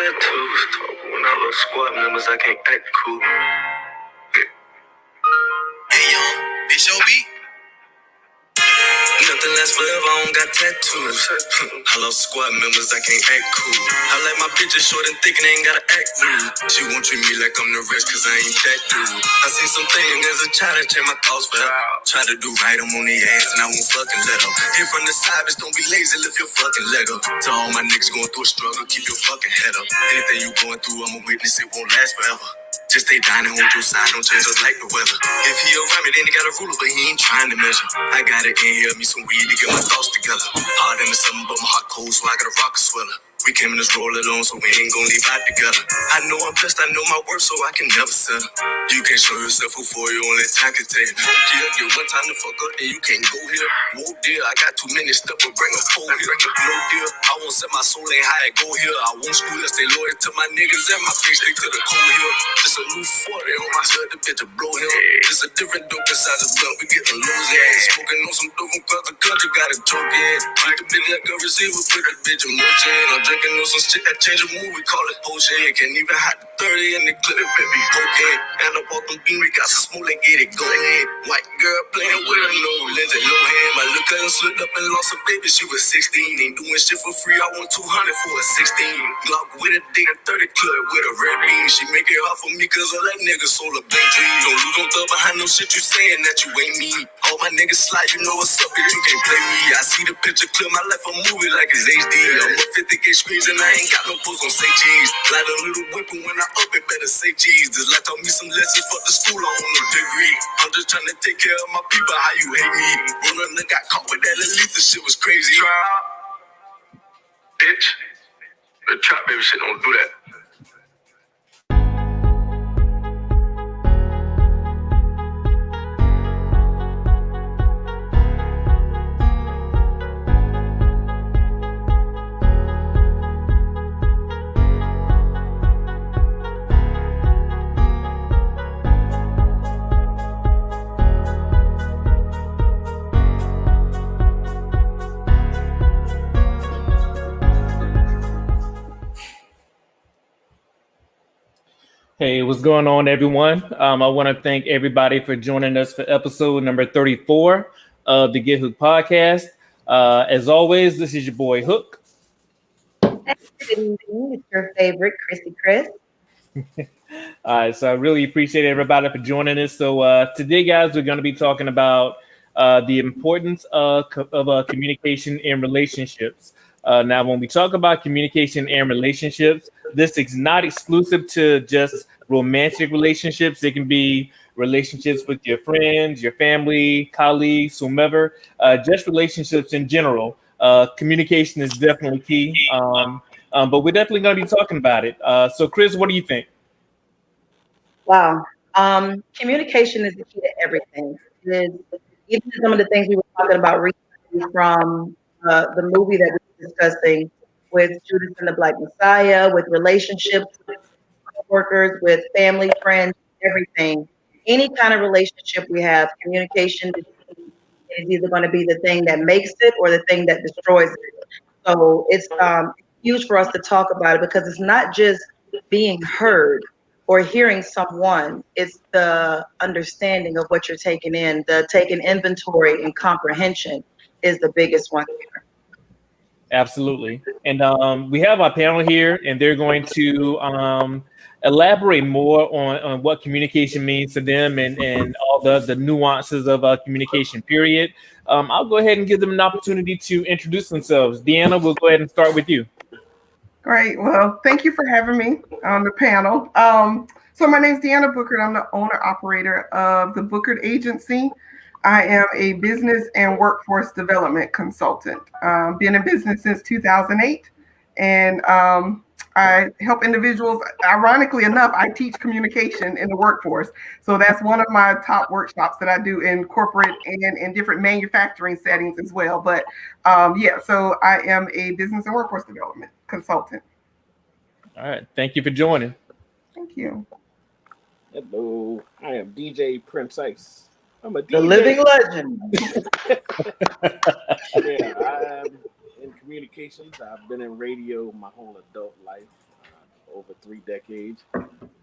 tattoos. When I love squad members, I can't act cool. Hey, young, this your beat? Nothing lasts forever, I don't got tattoos. I love squad members, I can't act cool. I like my bitches short and thick and they ain't gotta act rude. She won't treat me like I'm the rest, cause I ain't that dude. I seen some things as a child that change my thoughts forever. Try to do right, I'm on their ass and I won't fucking let them. Hit from the side, bitch, don't be lazy, lift your fucking leg up. To all my niggas going through a struggle, keep your fucking head up. Anything you going through, I'm a witness, it won't last forever. Just stay down and hold your side, don't change up like the weather. If he around me, then he got a ruler, but he ain't trying to measure. I got it in here, me some weed to get my thoughts together. Hard in the summer, but my heart cold, so I got a rocket sweater. We came in this roll alone, so we ain't gon' leave out together. I know I'm blessed, I know my worth, so I can never settle. You can't show yourself before you only time can tell. Yeah, get one time to fuck up, then you can't go here. Whoa, dear, I got too many stuff, but bring a pole here. No deal, I won't set my soul ain't high and go here. I won't school and stay loyal to my niggas and my bitch stick to the cold here. It's a new 40 on my hood, the bitch to blow him. It's a different dope inside the blunt, we getting lows in. Smoking on some dope cause the country got a choke in. Treat the bitch like a receiver, put the bitch in motion. I'm drinking on some shit that change the mood, we call it potion. Can't even hide the 30 in the clip, it be poking. And I bought them bean, we got some smooth and get it going. White girl playing with her no lens and no hand. My little cousin slipped up and lost a baby, she was 16. Ain't doing shit for free, I want 200 for a 16. Glock with a dick and 30 clip with a red beam. She make it hard for me cause all that nigga sold a big dream. Don't lose on thug behind no shit you saying that you ain't me. All my niggas slide, you know what's up, bitch, you can't play me. I see the picture clear, my life a movie like it's HD. I'm a 50K screens and I ain't got no post on say cheese. Like a little whipping when I up it, better say cheese. This life taught me some lessons, fuck the school, I want no degree. I'm just trying to take care of my people, how you hate me. Rollin' got caught with that elite, the shit was crazy. Bitch, the trap baby shit don't do that. Hey, what's going on, everyone? I want to thank everybody for joining us for episode number 34 of the Get Hook podcast. As always, this is your boy Hook. Hey, good evening. It's your favorite, Chrissy Chris. All right, so I really appreciate everybody for joining us. So today, guys, we're going to be talking about the importance of communication in relationships. Now, when we talk about communication and relationships, this is not exclusive to just romantic relationships. It can be relationships with your friends, your family, colleagues, whomever, just relationships in general. Communication is definitely key, but we're definitely going to be talking about it. So, Chris, what do you think? Wow. Communication is the key to everything. It is even some of the things we were talking about recently from the movie that we were discussing with Judas and the Black Messiah, with relationships, with workers, with family, friends, everything. Any kind of relationship we have, communication is either going to be the thing that makes it or the thing that destroys it. So it's huge for us to talk about it because it's not just being heard or hearing someone, it's the understanding of what you're taking in, the taking inventory and comprehension is the biggest one here. Absolutely. And we have our panel here, and they're going to elaborate more on what communication means to them and all the nuances of communication, period. I'll go ahead and give them an opportunity to introduce themselves. Deanna, we'll go ahead and start with you. Great. Well, thank you for having me on the panel. So my name is Deanna Bookert. I'm the owner-operator of the Bookert Agency. I am a business and workforce development consultant. Been in business since 2008, and I help individuals. Ironically enough, I teach communication in the workforce. So that's one of my top workshops that I do in corporate and in different manufacturing settings as well. But so I am a business and workforce development consultant. All right. Thank you for joining. Thank you. Hello, I am DJ Prince Ice. I'm a DJ. The living legend. Yeah, I'm in communications. I've been in radio my whole adult life. over 3 decades.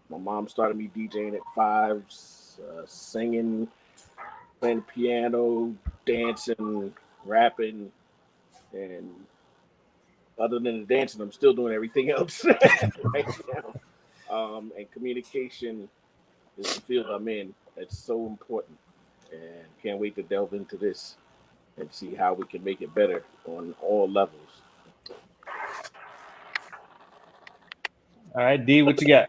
My mom started me DJing at 5, singing, playing piano, dancing, rapping, and other than the dancing, I'm still doing everything else right now. And communication is the field I'm in. It's so important, and can't wait to delve into this and see how we can make it better on all levels. All right, D, what you got?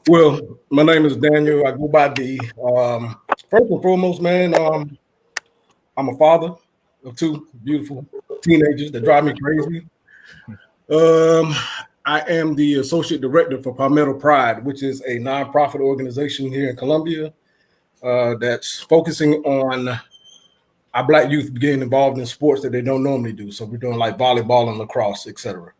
Well, my name is Daniel. I go by D. First and foremost, man, I'm a father of 2 beautiful teenagers that drive me crazy. I am the associate director for Palmetto Pride, which is a nonprofit organization here in Columbia that's focusing on our Black youth getting involved in sports that they don't normally do. So we're doing like volleyball and lacrosse, etc.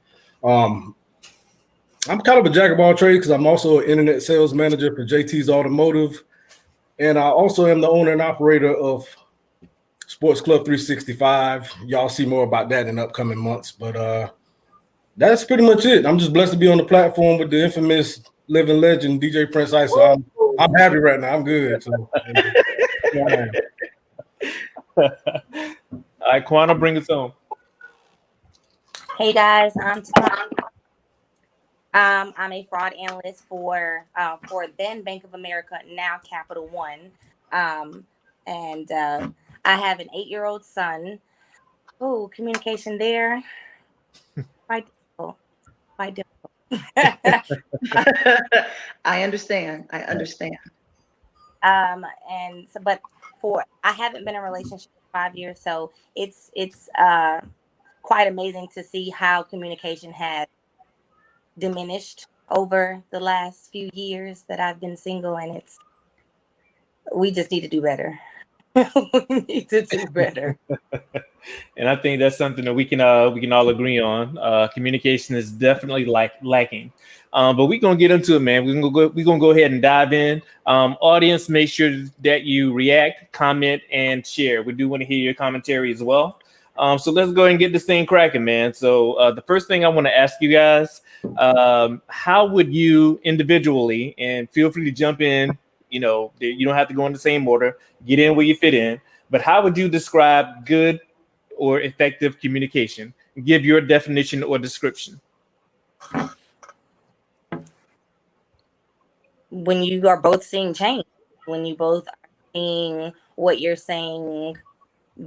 I'm kind of a jack of all trades because I'm also an internet sales manager for JT's Automotive. And I also am the owner and operator of Sports Club 365. Y'all see more about that in upcoming months. But that's pretty much it. I'm just blessed to be on the platform with the infamous living legend, DJ Prince Ice. So I'm happy right now. I'm good. So, yeah. All right, Quana, bring us home. Hey guys, I'm a fraud analyst for then Bank of America, now Capital One, and I have an 8-year-old son. Oh, communication there, quite difficult. I understand. And so, but I haven't been in a relationship for 5 years, so it's quite amazing to see how communication has diminished over the last few years that I've been single, and we just need to do better. We need to do better. And I think that's something that we can all agree on. Communication is definitely lacking. But we're gonna get into it, man. We're gonna go ahead and dive in. Audience, make sure that you react, comment, and share. We do want to hear your commentary as well. So let's go ahead and get this thing cracking, man. So the first thing I want to ask you guys, how would you individually, and feel free to jump in, you don't have to go in the same order, get in where you fit in, but how would you describe good or effective communication? Give your definition or description. When you are both seeing change, when you both are seeing what you're saying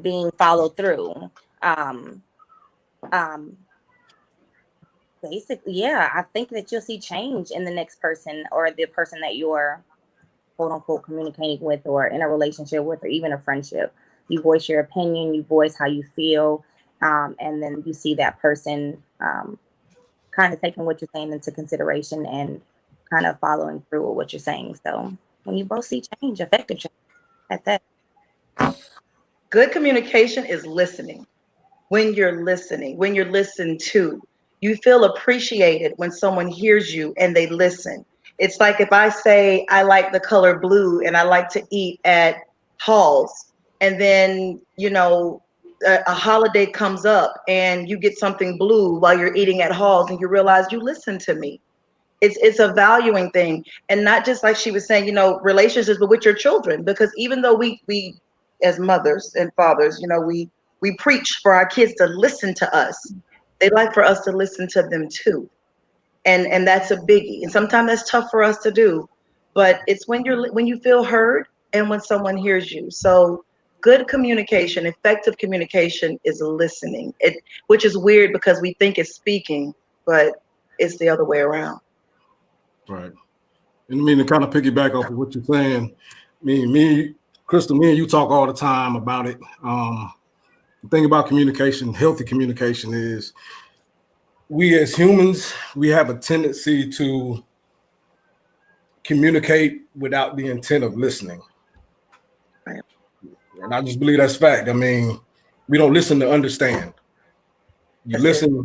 being followed through. Basically, yeah, I think that you'll see change in the next person or the person that you're quote unquote communicating with or in a relationship with or even a friendship. You voice your opinion, you voice how you feel, and then you see that person kind of taking what you're saying into consideration and kind of following through with what you're saying. So when you both see change, effective change at that. Good communication is listening. When you're listening, when you're listened to, you feel appreciated when someone hears you and they listen. It's like if I say I like the color blue and I like to eat at Hall's, and then a holiday comes up and you get something blue while you're eating at Hall's and you realize you listened to me. It's a valuing thing, and not just like she was saying, relationships, but with your children. Because even though we as mothers and fathers, we preach for our kids to listen to us, they like for us to listen to them too, and that's a biggie. And sometimes that's tough for us to do, but it's when you feel heard and when someone hears you. So good communication, effective communication is listening. Which is weird because we think it's speaking, but it's the other way around. Right. And I mean, to kind of piggyback off of what you're saying, Crystal, me and you talk all the time about it. The thing about communication, healthy communication, is we as humans, we have a tendency to communicate without the intent of listening. Right. And I just believe that's fact. I mean, we don't listen to understand. You listen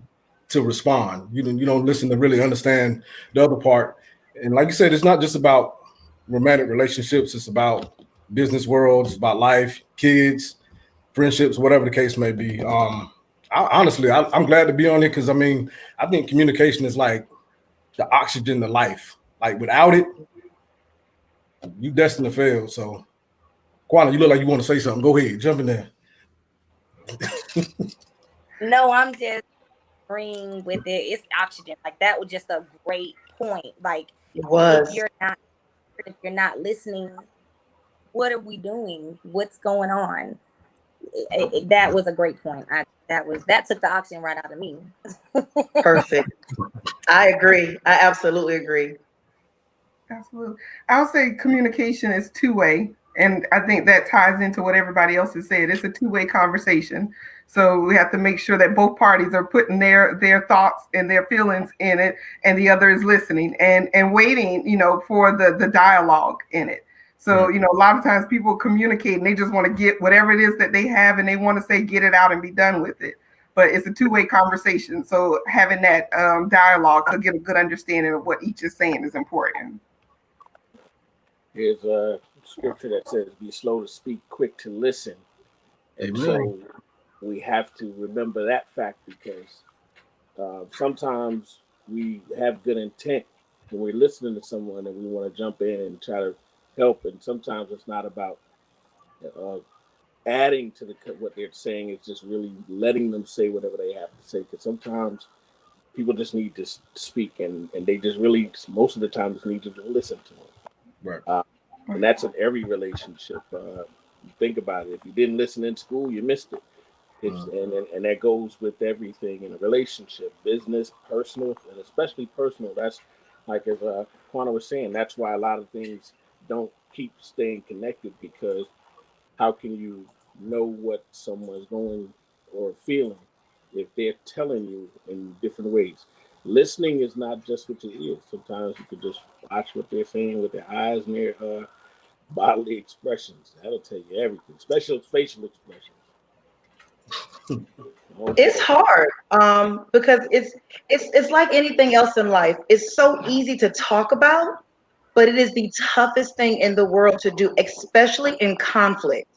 to respond. You don't listen to really understand the other part. And like you said, it's not just about romantic relationships. It's about business world. It's about life, kids, friendships, whatever the case may be. Honestly, I'm glad to be on here because I think communication is like the oxygen to life. Like without it, you destined to fail. So, Kwana, you look like you want to say something. Go ahead, jump in there. No, I'm just agreeing with it. It's oxygen. Like that was just a great point. Like It was. if you're not listening, what are we doing? What's going on? That was a great point. That took the oxygen right out of me. Perfect. I agree. I absolutely agree. Absolutely. I would say communication is two-way. And I think that ties into what everybody else has said. It's a two-way conversation. So we have to make sure that both parties are putting their thoughts and their feelings in it, and the other is listening and waiting, for the dialogue in it. So, a lot of times people communicate and they just want to get whatever it is that they have and they want to say, get it out and be done with it. But it's a two-way conversation. So having that dialogue to get a good understanding of what each is saying is important. Here's a scripture that says, be slow to speak, quick to listen. And so we have to remember that fact, because sometimes we have good intent when we're listening to someone and we want to jump in and try to help. And sometimes it's not about adding to what they're saying. It's just really letting them say whatever they have to say. Because sometimes people just need to speak, and they just really, most of the time, just need to listen to them. Right. And that's in every relationship. Think about it. If you didn't listen in school, you missed it. And that goes with everything in a relationship, business, personal, and especially personal. That's like, as Kwana was saying, that's why a lot of things don't keep staying connected, because how can you know what someone's going or feeling if they're telling you in different ways? Listening is not just with your ears. Sometimes you could just watch what they're saying with their eyes and their bodily expressions. That'll tell you everything, especially facial expressions. It's hard because it's like anything else in life. It's so easy to talk about, but it is the toughest thing in the world to do, especially in conflict.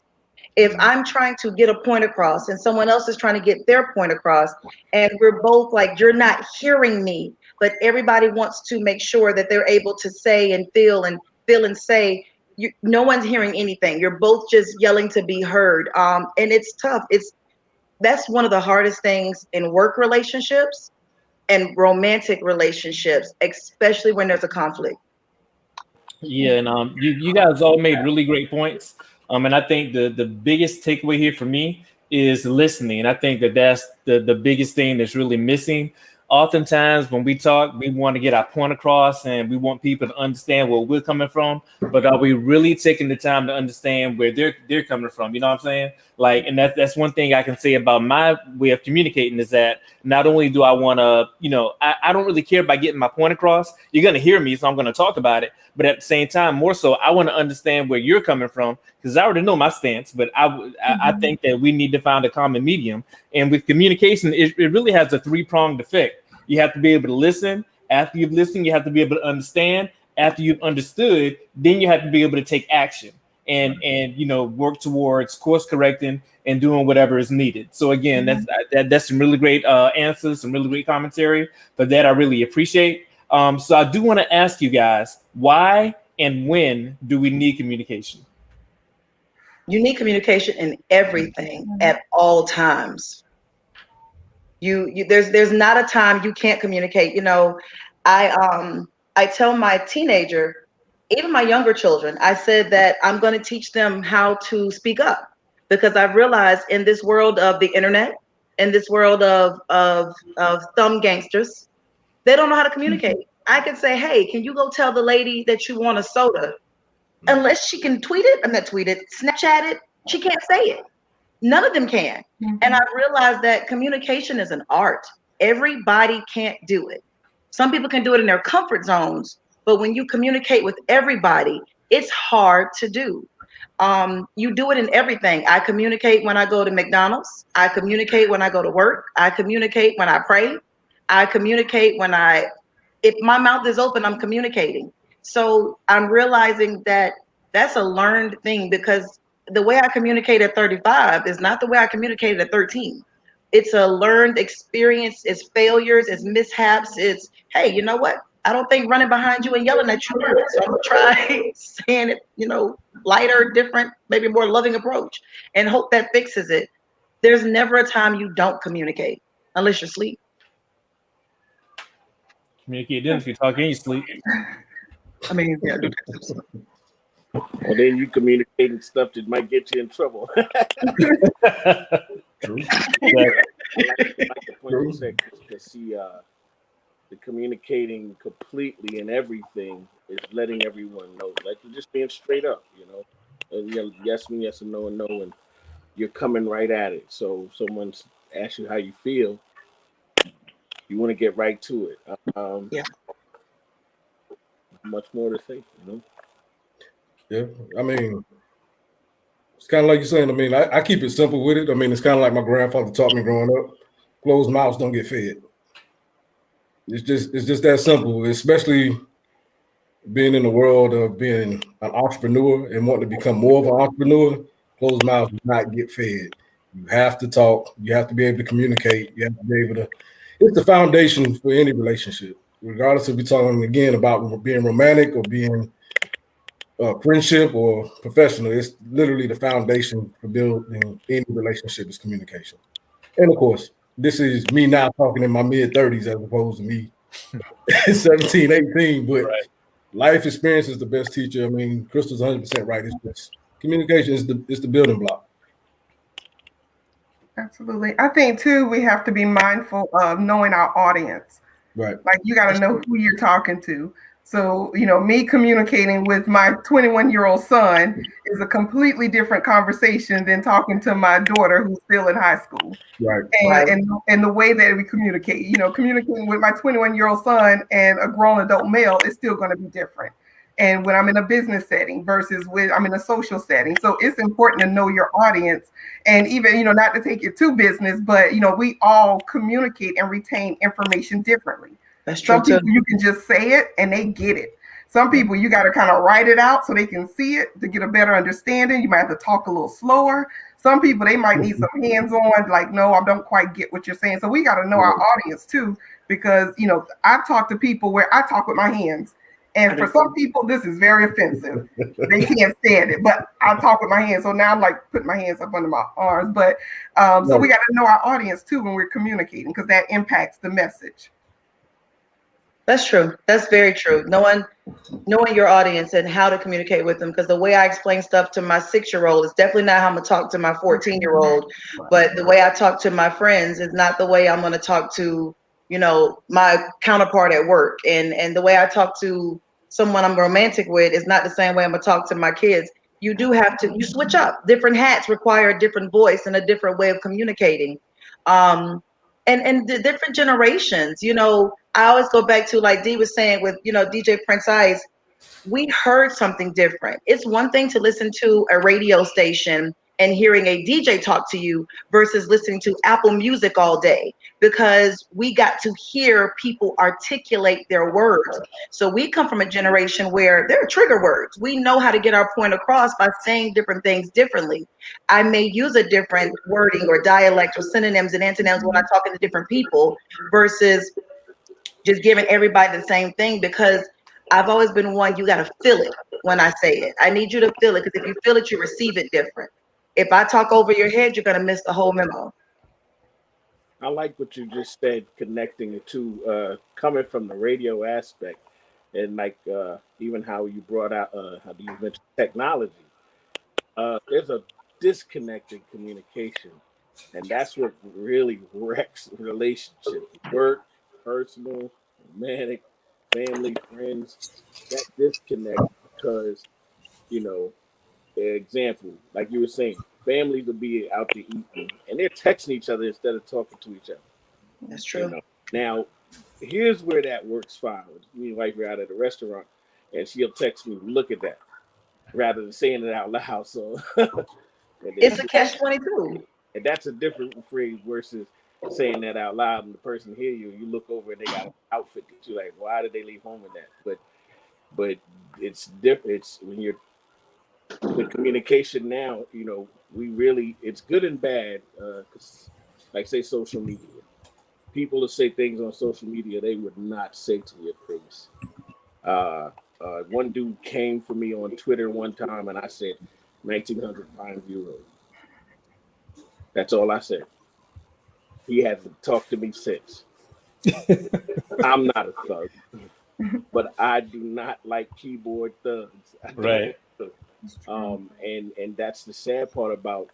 If I'm trying to get a point across and someone else is trying to get their point across, and we're both like, you're not hearing me, but everybody wants to make sure that they're able to say and feel and say, no one's hearing anything. You're both just yelling to be heard. And it's tough. That's one of the hardest things in work relationships and romantic relationships, especially when there's a conflict. Yeah, and you guys all made really great points. And I think the biggest takeaway here for me is listening. And I think that's the biggest thing that's really missing. Oftentimes when we talk, we want to get our point across and we want people to understand where we're coming from, but are we really taking the time to understand where they're coming from? You know what I'm saying? Like, and that's one thing I can say about my way of communicating, is that not only do I want to, I don't really care about getting my point across. You're going to hear me, so I'm going to talk about it. But at the same time, more so, I want to understand where you're coming from, because I already know my stance. But I think that we need to find a common medium. And with communication, it really has a three-pronged effect. You have to be able to listen. After you've listened, you have to be able to understand. After you've understood, then you have to be able to take action and work towards course correcting and doing whatever is needed. So again, that's some really great answers, some really great commentary. For that, I really appreciate. So I do want to ask you guys, why and when do we need communication? You need communication in everything at all times. There's not a time you can't communicate. I tell my teenager, even my younger children, I said that I'm going to teach them how to speak up, because I've realized in this world of the internet, in this world of thumb gangsters, they don't know how to communicate. I could say, hey, can you go tell the lady that you want a soda? Unless she can tweet it, Snapchat it, she can't say it. None of them can. And I realized that communication is an art. Everybody can't do it. Some people can do it in their comfort zones, but when you communicate with everybody, it's hard to do. You do it in everything. I communicate when I go to McDonald's. I communicate when I go to work. I communicate when I pray. I communicate if my mouth is open, I'm communicating. So I'm realizing that that's a learned thing, because the way I communicate at 35 is not the way I communicated at 13. It's a learned experience. It's failures, it's mishaps. It's, hey, you know what? I don't think running behind you and yelling at you works. So I'm gonna try saying it, lighter, different, maybe more loving approach, and hope that fixes it. There's never a time you don't communicate unless you're asleep. Communicate then if you talk in your sleep. I mean, yeah, do that too. Well, then you communicating stuff that might get you in trouble. True. Yeah. I like the point you said, to see the communicating completely and everything is letting everyone know, like you're just being straight up, and yes and yes and no, and you're coming right at it. So if someone's asks you how you feel, you want to get right to it. Yeah. Much more to say, Yeah, I mean, it's kind of like you're saying. I mean, I keep it simple with it. I mean, it's kind of like my grandfather taught me growing up: closed mouths don't get fed. It's just that simple. Especially being in the world of being an entrepreneur and wanting to become more of an entrepreneur, closed mouths do not get fed. You have to talk. You have to be able to communicate. You have to be able to. It's the foundation for any relationship, regardless if we're talking again about being romantic or being friendship or professional. It's literally the foundation for building any relationship is communication. And of course, this is me now talking in my mid-30s as opposed to me 17, 18. But Right. life experience is the best teacher. I mean, Crystal's 100% right. It's just communication is the building block. Absolutely. I think too, we have to be mindful of knowing our audience. Right. Like you got to know who you're talking to. So, me communicating with my 21-year-old son is a completely different conversation than talking to my daughter who's still in high school. Right. And the way that we communicate, communicating with my 21-year-old son and a grown adult male is still going to be different. And when I'm in a business setting versus when I'm in a social setting. So it's important to know your audience, and even, not to take it to business, but, we all communicate and retain information differently. That's true. Some people you can just say it and they get it. Some people you got to kind of write it out so they can see it to get a better understanding. You might have to talk a little slower. Some people, they might need some hands-on, like, no, I don't quite get what you're saying. So we got to know our audience too, because, I've talked to people where I talk with my hands. And for some people, this is very offensive. They can't stand it, but I talk with my hands. So now I'm like putting my hands up under my arms. But so we got to know our audience too when we're communicating, because that impacts the message. That's true. That's very true. Knowing your audience and how to communicate with them, because the way I explain stuff to my 6-year-old is definitely not how I'm gonna talk to my 14-year-old. But the way I talk to my friends is not the way I'm gonna talk to, my counterpart at work. And the way I talk to someone I'm romantic with is not the same way I'm gonna talk to my kids. You do have to, you switch up. Different hats require a different voice and a different way of communicating. And the different generations, I always go back to, like Dee was saying with, DJ Prince Ice, we heard something different. It's one thing to listen to a radio station and hearing a DJ talk to you versus listening to Apple Music all day, because we got to hear people articulate their words. So we come from a generation where there are trigger words. We know how to get our point across by saying different things differently. I may use a different wording or dialect or synonyms and antonyms when I'm talking to different people versus just giving everybody the same thing, because I've always been one, you got to feel it when I say it. I need you to feel it, because if you feel it, you receive it different. If I talk over your head, you're going to miss the whole memo. I like what you just said, connecting the two, coming from the radio aspect, and like even how you brought out how you mentioned technology. There's a disconnected communication, and that's what really wrecks relationships, work, personal, romantic, family, friends. That disconnect, because example, like you were saying, families will be out to eat and they're texting each other instead of talking to each other. That's true. Now, here's where that works fine. Me and wife were out at a restaurant, and she'll text me, "Look at that," rather than saying it out loud. So it's a catch-22. And that's a different phrase versus saying that out loud and the person hear you. You look over and they got an outfit that you're like, why did they leave home with that? But it's different. It's when you're the communication now, we really, it's good and bad, 'cause, like say social media, people will say things on social media they would not say to your face. One dude came for me on Twitter one time, and I said, 1,900 prime euro. That's all I said. He hasn't talked to me since. I'm not a thug, but I do not like keyboard thugs. Right. And that's the sad part about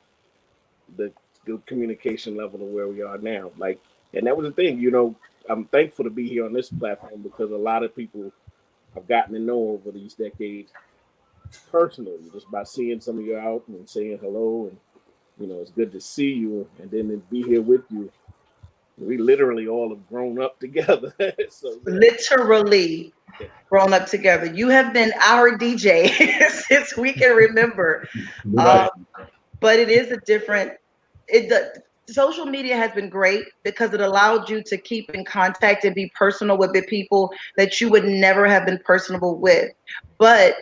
the communication level of where we are now. Like, and that was the thing, I'm thankful to be here on this platform because a lot of people I've gotten to know over these decades personally, just by seeing some of you out and saying hello, and it's good to see you, and then to be here with you. We literally all have grown up together. So literally grown up together. You have been our DJ since we can remember. Right. But it is a different. The social media has been great because it allowed you to keep in contact and be personal with the people that you would never have been personable with. But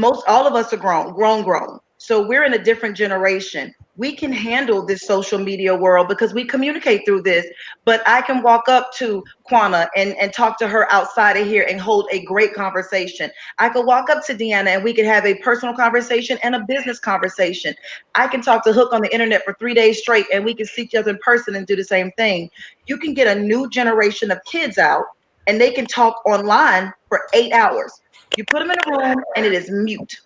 all of us are grown. So we're in a different generation. We can handle this social media world because we communicate through this. But I can walk up to Quana and talk to her outside of here and hold a great conversation. I could walk up to Deanna and we could have a personal conversation and a business conversation. I can talk to Hook on the internet for 3 days straight and we can see each other in person and do the same thing. You can get a new generation of kids out and they can talk online for 8 hours. You put them in a room and it is mute.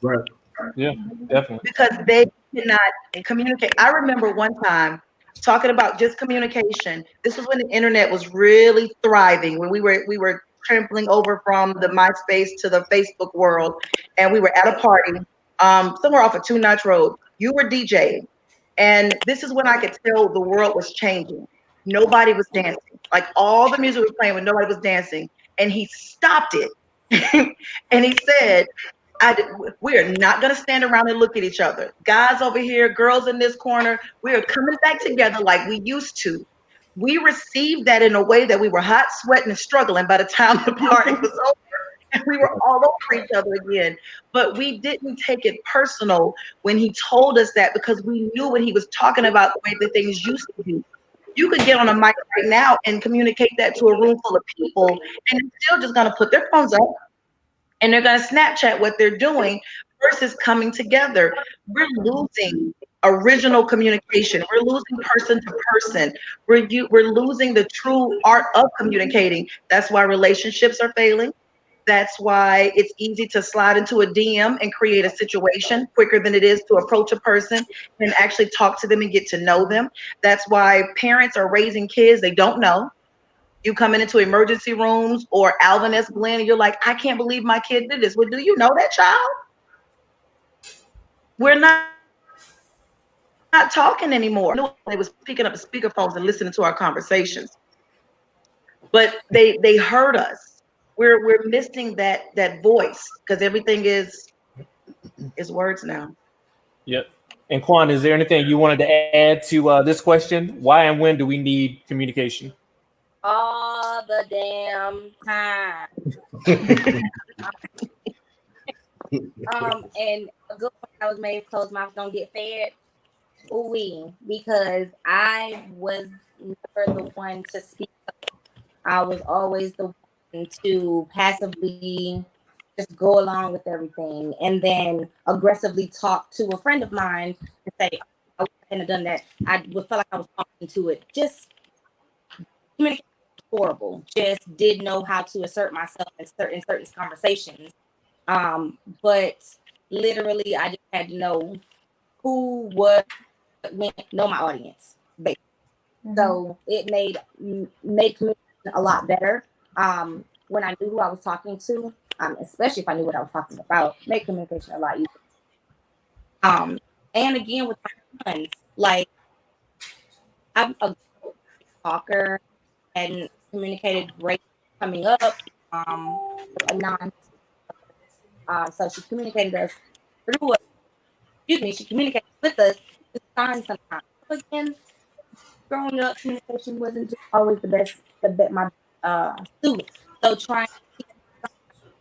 Right. Yeah, definitely. Because they cannot communicate. I remember one time talking about just communication. This was when the internet was really thriving, when we were trampling over from the MySpace to the Facebook world, and we were at a party somewhere off of Two Notch Road. You were DJing, and this is when I could tell the world was changing. Nobody was dancing. Like all the music was playing when nobody was dancing, and he stopped it. And he said, we are not going to stand around and look at each other. Guys over here, girls in this corner, we are coming back together like we used to. We received that in a way that we were hot, sweating, and struggling by the time the party was over. And we were all over each other again. But we didn't take it personal when he told us that because we knew what he was talking about, the way that things used to be. You could get on a mic right now and communicate that to a room full of people, and they're still just going to put their phones up and they're going to Snapchat what they're doing versus coming together. We're losing original communication. We're losing person to person. We're losing the true art of communicating. That's why relationships are failing. That's why it's easy to slide into a DM and create a situation quicker than it is to approach a person and actually talk to them and get to know them. That's why parents are raising kids they don't know. You coming into emergency rooms or Alvin S. Glenn, and you're like, I can't believe my kid did this. Well, do you know that child? We're not talking anymore. They was picking up the speakerphones and listening to our conversations, but they heard us. We're missing that voice because everything is words now. Yep. And Quan, is there anything you wanted to add to this question? Why and when do we need communication? All the damn time. And a good one I was made, closed mouth don't get fed. Ooh, because I was never the one to speak up. I was always the one to passively just go along with everything and then aggressively talk to a friend of mine and say, I wouldn't have done that. I would feel like I was talking to it. Just communication was horrible. Just didn't know how to assert myself in certain conversations. But literally I just had to know who, what, when, know my audience. Basically. Mm-hmm. So it made communication a lot better. When I knew who I was talking to, especially if I knew what I was talking about, made communication a lot easier. And again with my sons, like I'm a talker and communicated great coming up. So she communicated us through us. She communicated with us through signs sometimes. So again, growing up, communication wasn't just always my suit. So trying to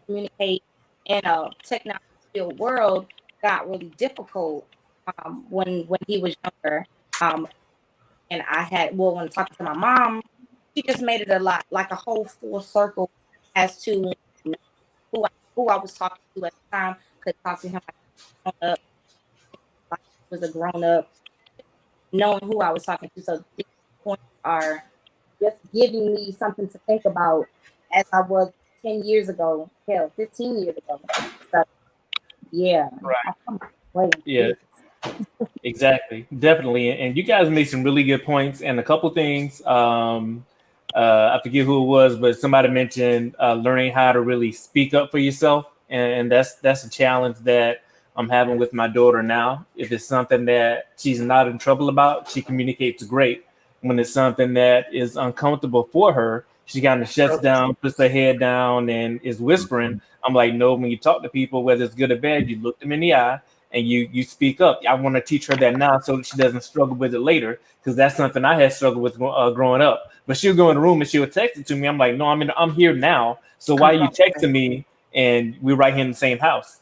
communicate in a technology world got really difficult when he was younger. And I had when talking to my mom, she just made it a lot, like a whole full circle as to who I was talking to at the time. Could talk to him like grown up, like he was a grown up, knowing who I was talking to. So these points are just giving me something to think about as I was 10 years ago, hell, 15 years ago. So, yeah. Right. Yeah. Exactly. Definitely. And you guys made some really good points and a couple things. I forget who it was, but somebody mentioned learning how to really speak up for yourself. And that's a challenge that I'm having with my daughter now. If it's something that she's not in trouble about, she communicates great. When it's something that is uncomfortable for her, she kind of shuts down, puts her head down, and is whispering. I'm like, no, when you talk to people, whether it's good or bad, you look them in the eye and you speak up. I want to teach her that now so that she doesn't struggle with it later, because that's something I had struggled with growing up. But she'll go in the room and she'll text it to me. I'm like, no, I'm here now. So why are you texting me? And we're right here in the same house.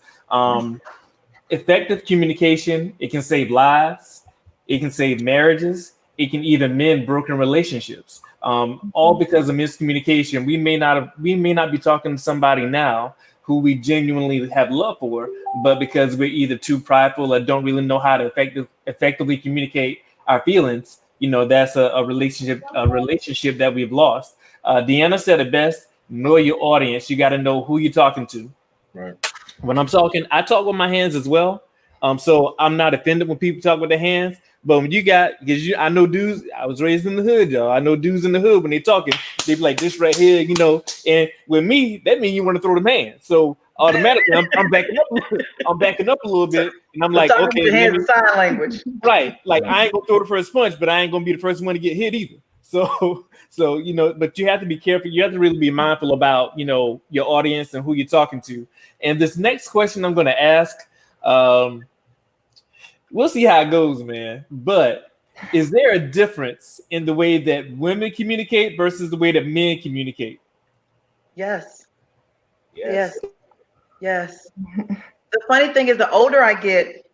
Effective communication, it can save lives, it can save marriages, it can even mend broken relationships. All because of miscommunication. We may not be talking to somebody now who we genuinely have love for, but because we're either too prideful or don't really know how to effectively communicate our feelings, that's a relationship that we've lost. Deanna said it best: know your audience. You got to know who you're talking to. Right. When I'm talking, I talk with my hands as well. So I'm not offended when people talk with their hands. But when I know dudes, I was raised in the hood, y'all. I know dudes in the hood when they're talking, they be like this right here, And with me, that means you want to throw them hands. So automatically, I'm backing up. I'm backing up a little bit, and I'm like, okay, with your hands in sign language. Right. Like I ain't gonna throw the first punch, but I ain't gonna be the first one to get hit either. So but you have to be careful. You have to really be mindful about your audience and who you're talking to. And this next question I'm gonna ask, we'll see how it goes, man. But is there a difference in the way that women communicate versus the way that men communicate? Yes. Yes. The funny thing is, the older I get,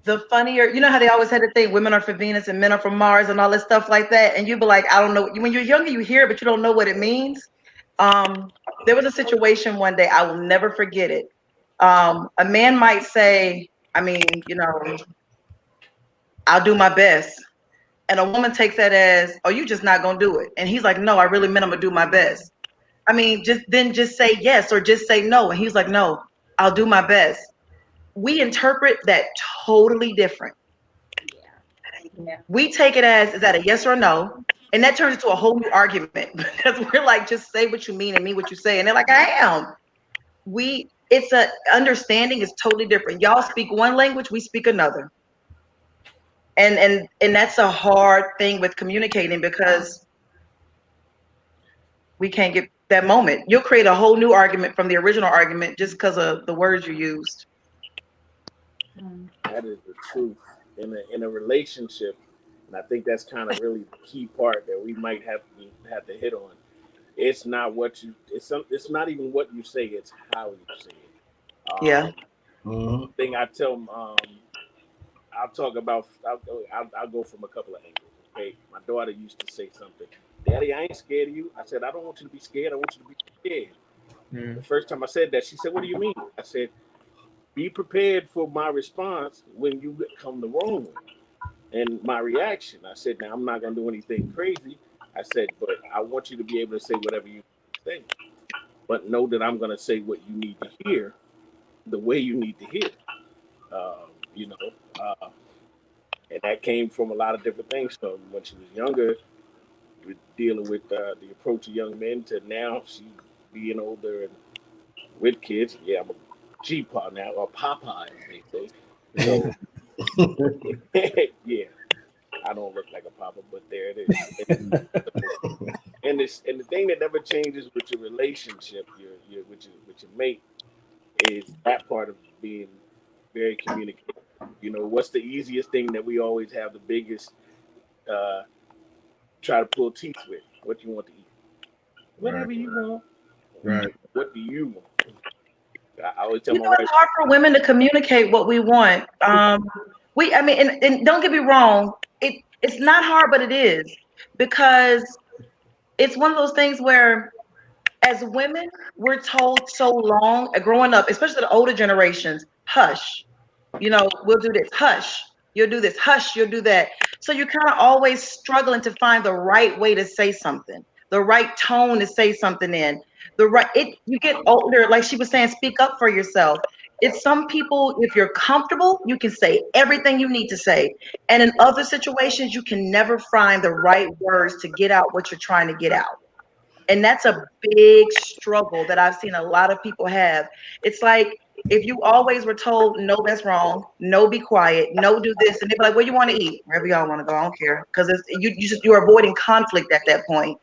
the funnier. You know how they always had to think women are for Venus and men are from Mars and all this stuff like that. And you be like, I don't know. When you're younger, you hear it, but you don't know what it means. There was a situation one day, I will never forget it. A man might say, I'll do my best. And a woman takes that as, oh, you just not gonna do it. And he's like, no, I really meant I'm gonna do my best. Just say yes or just say no. And he's like, no, I'll do my best. We interpret that totally different. Yeah. We take it as, is that a yes or no? And that turns into a whole new argument because we're like, just say what you mean and mean what you say. And they're like, I am. It's a understanding is totally different. Y'all speak one language, we speak another. And that's a hard thing with communicating because we can't get that moment. You'll create a whole new argument from the original argument just because of the words you used. That is the truth in a relationship, and I think that's kind of really the key part that we might have to hit on. It's not what you. It's not even what you say. It's how you say it. Thing I tell them. I'll talk about. I'll go from a couple of angles. Okay, my daughter used to say something. Daddy, I ain't scared of you. I said, I don't want you to be scared. I want you to be prepared. The first time I said that, she said, what do you mean? I said, be prepared for my response when you come the wrong way. And my reaction, I said, now I'm not going to do anything crazy. I said, but I want you to be able to say whatever you say. But know that I'm going to say what you need to hear the way you need to hear. And that came from a lot of different things. So when she was younger, we were dealing with the approach of young men to now she being older and with kids. Yeah, I'm a G-pa now, or Papa, as they say. So, yeah, I don't look like a Papa, but there it is. And the thing that never changes with your relationship, with your mate, is that part of being very communicative. What's the easiest thing that we always have the biggest try to pull teeth with? What do you want to eat? Whatever you want. Right. What do you want? I always tell my wife. It's hard for women to communicate what we want. And don't get me wrong, it's not hard, but it is, because it's one of those things where as women, we're told so long growing up, especially the older generations, hush. We'll do this, hush. You'll do this, hush. You'll do that. So you're kind of always struggling to find the right way to say something, the right tone to say something in. You get older, like she was saying, speak up for yourself. It's some people, if you're comfortable, you can say everything you need to say. And in other situations, you can never find the right words to get out what you're trying to get out. And that's a big struggle that I've seen a lot of people have. It's like if you always were told, no, that's wrong, no, be quiet, no, do this, and they'd be like, where you want to eat? Wherever y'all want to go, I don't care. Because you're avoiding conflict at that point.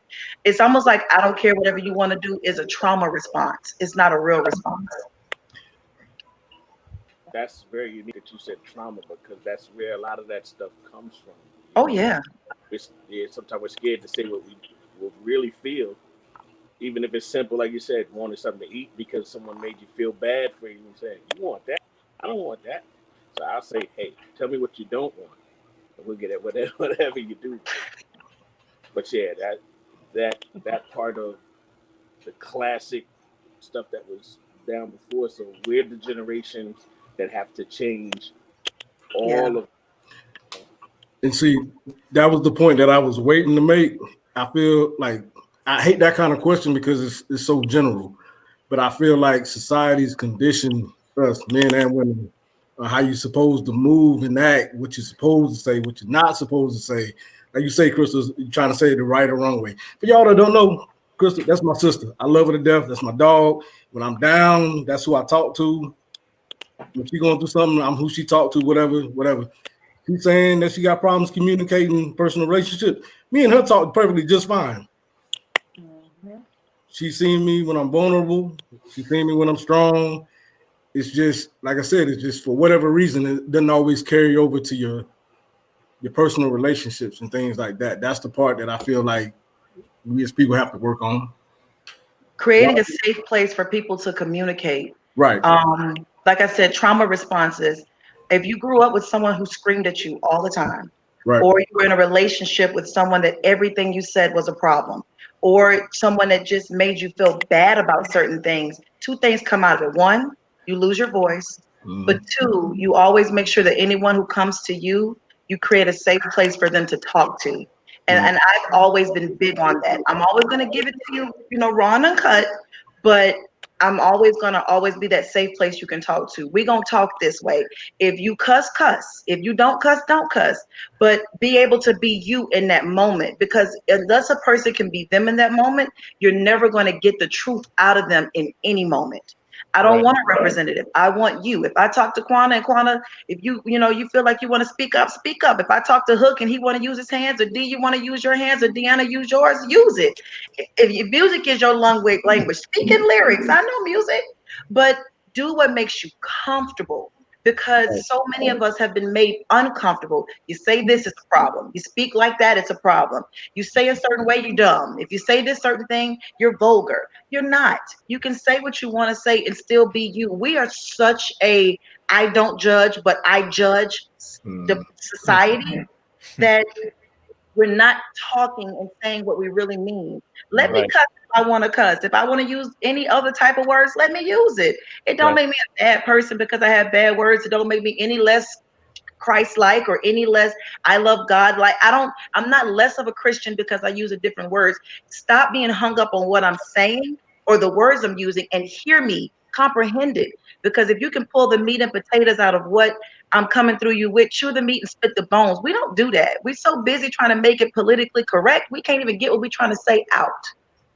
It's almost like I don't care, whatever you want to do is a trauma response. It's not a real response. That's very unique that you said trauma, because that's where a lot of that stuff comes from. Oh, yeah. Sometimes we're scared to say what we really feel, even if it's simple, like you said, wanting something to eat because someone made you feel bad for you and saying, you want that? I don't want that. So I'll say, hey, tell me what you don't want, and we'll get it, whatever you do. But yeah, that part of the classic stuff that was down before. So we're the generations that have to change all of. And see, that was the point that I was waiting to make. I feel like I hate that kind of question because it's so general, but I feel like society's conditioned us, men and women, how you're supposed to move and act, what you're supposed to say, what you're not supposed to say. Like you say, Crystal, you're trying to say it the right or wrong way. For y'all that don't know, Crystal, that's my sister. I love her to death. That's my dog. When I'm down, that's who I talk to. When she going through something, I'm who she talk to, whatever. She's saying that she got problems communicating personal relationships. Me and her talk perfectly just fine. She's seen me when I'm vulnerable. She's seen me when I'm strong. It's just, like I said, it's just for whatever reason, it doesn't always carry over to your personal relationships and things like that. That's the part that I feel like we as people have to work on. Creating a safe place for people to communicate. Right. Like I said, trauma responses. If you grew up with someone who screamed at you all the time, right, or you were in a relationship with someone that everything you said was a problem, or someone that just made you feel bad about certain things, two things come out of it. One, you lose your voice. But two, you always make sure that anyone who comes to you, you create a safe place for them to talk to. And I've always been big on that. I'm always going to give it to you, raw and uncut, but I'm always going to always be that safe place you can talk to. We're going to talk this way. If you cuss, cuss. If you don't cuss, don't cuss. But be able to be you in that moment, because unless a person can be them in that moment, you're never going to get the truth out of them in any moment. I don't want a representative. I want you. If I talk to Quana and Quana, if you feel like you want to speak up, speak up. If I talk to Hook and he want to use his hands, or D, you want to use your hands, or Deanna use yours, use it. If music is your language, speak in lyrics. I know music, but do what makes you comfortable. Because so many of us have been made uncomfortable. You say this, it's a problem. You speak like that, it's a problem. You say a certain way, you're dumb. If you say this certain thing, you're vulgar. You're not. You can say what you want to say and still be you. We are such a I don't judge, but I judge the society that we're not talking and saying what we really mean. Let me cuss if I want to cuss. If I want to use any other type of words, let me use it. It don't make me a bad person because I have bad words. It don't make me any less Christ-like or any less I love God. Like I'm not less of a Christian because I use a different words. Stop being hung up on what I'm saying or the words I'm using and hear me, comprehend it. Because if you can pull the meat and potatoes out of what I'm coming through you with, chew the meat and spit the bones. We don't do that. We're so busy trying to make it politically correct. We can't even get what we're trying to say out.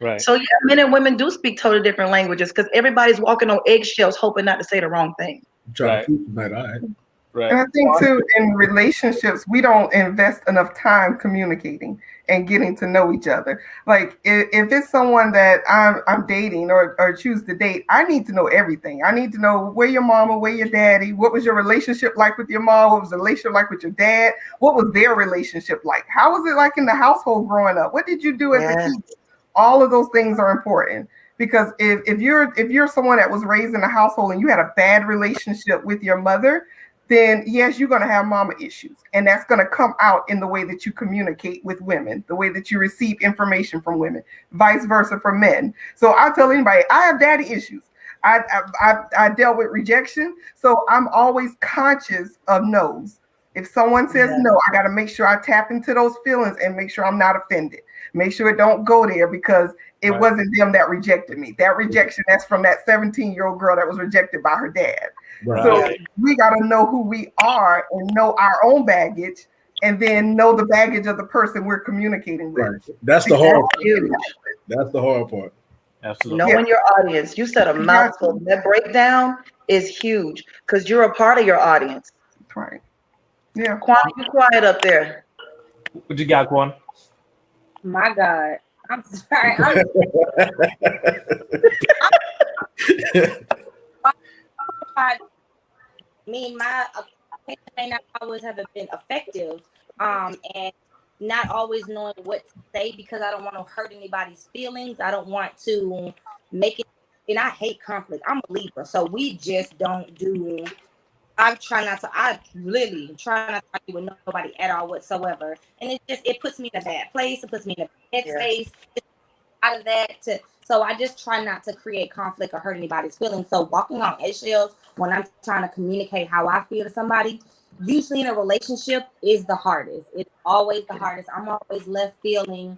Right. So yeah, men and women do speak totally different languages because everybody's walking on eggshells hoping not to say the wrong thing. Right. And I think too, in relationships, we don't invest enough time communicating and getting to know each other. Like if it's someone that I'm dating or choose to date, I need to know everything. I need to know where your mama, where your daddy, what was your relationship like with your mom, what was the relationship like with your dad, what was their relationship like, how was it like in the household growing up, what did you do as a kid? All of those things are important. Because if you're someone that was raised in a household and you had a bad relationship with your mother, then yes, you're going to have mama issues. And that's going to come out in the way that you communicate with women, the way that you receive information from women, vice versa for men. So I tell anybody, I have daddy issues. I dealt with rejection. So I'm always conscious of no's. If someone says no, I got to make sure I tap into those feelings and make sure I'm not offended. Make sure it don't go there because it wasn't them that rejected me. That rejection, that's from that 17-year-old girl that was rejected by her dad. Right. So we got to know who we are and know our own baggage, and then know the baggage of the person we're communicating with. Right. That's the hard part. That's the hard part. Absolutely. Knowing your audience. You said a mouthful. That breakdown is huge because you're a part of your audience. That's right. Yeah. Quan, you quiet up there. What you got, Quan? My God. I'm sorry. My opinion may not always have been effective, and not always knowing what to say because I don't want to hurt anybody's feelings. I don't want to make it, and I hate conflict. I'm a Libra, so we just don't do. I really try not to argue with nobody at all whatsoever, and it puts me in a bad place. It puts me in a bad space. Out of that so I just try not to create conflict or hurt anybody's feelings. So walking on eggshells when I'm trying to communicate how I feel to somebody, usually in a relationship, is the hardest. It's always the hardest. I'm always left feeling,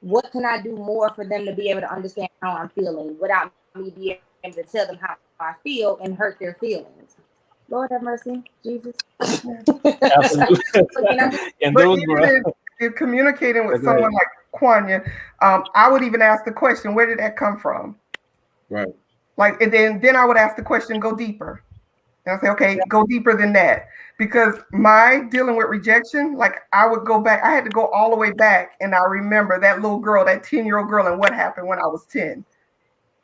what can I do more for them to be able to understand how I'm feeling without me being able to tell them how I feel and hurt their feelings. Lord have mercy, Jesus. Absolutely. And but those even if communicating with someone like Kwanya, I would even ask the question, where did that come from? Right. Like, and then I would ask the question, go deeper. And I say, okay, go deeper than that. Because my dealing with rejection, like I would go back, I had to go all the way back. And I remember that little girl, that 10-year-old girl, and what happened when I was 10.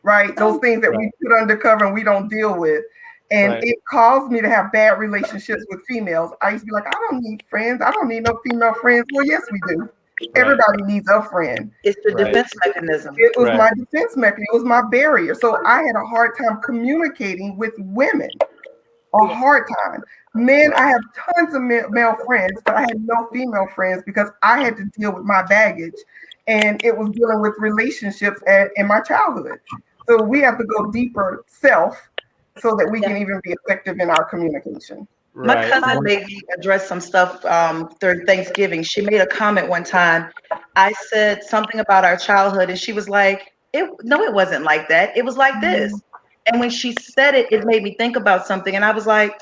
Right? Those things that we put undercover and we don't deal with. And it caused me to have bad relationships with females. I used to be like, I don't need friends. I don't need no female friends. Well, yes, we do. Everybody needs a friend. It's the defense mechanism. It was my defense mechanism. It was my barrier. So I had a hard time communicating with women. A hard time. Men, I have tons of male friends, but I had no female friends because I had to deal with my baggage. And it was dealing with relationships in my childhood. So we have to go deeper self so that we can even be effective in our communication. My cousin maybe addressed some stuff during Thanksgiving. She made a comment one time. I said something about our childhood, and she was like, no, it wasn't like that. It was like this. And when she said it, it made me think about something. And I was like,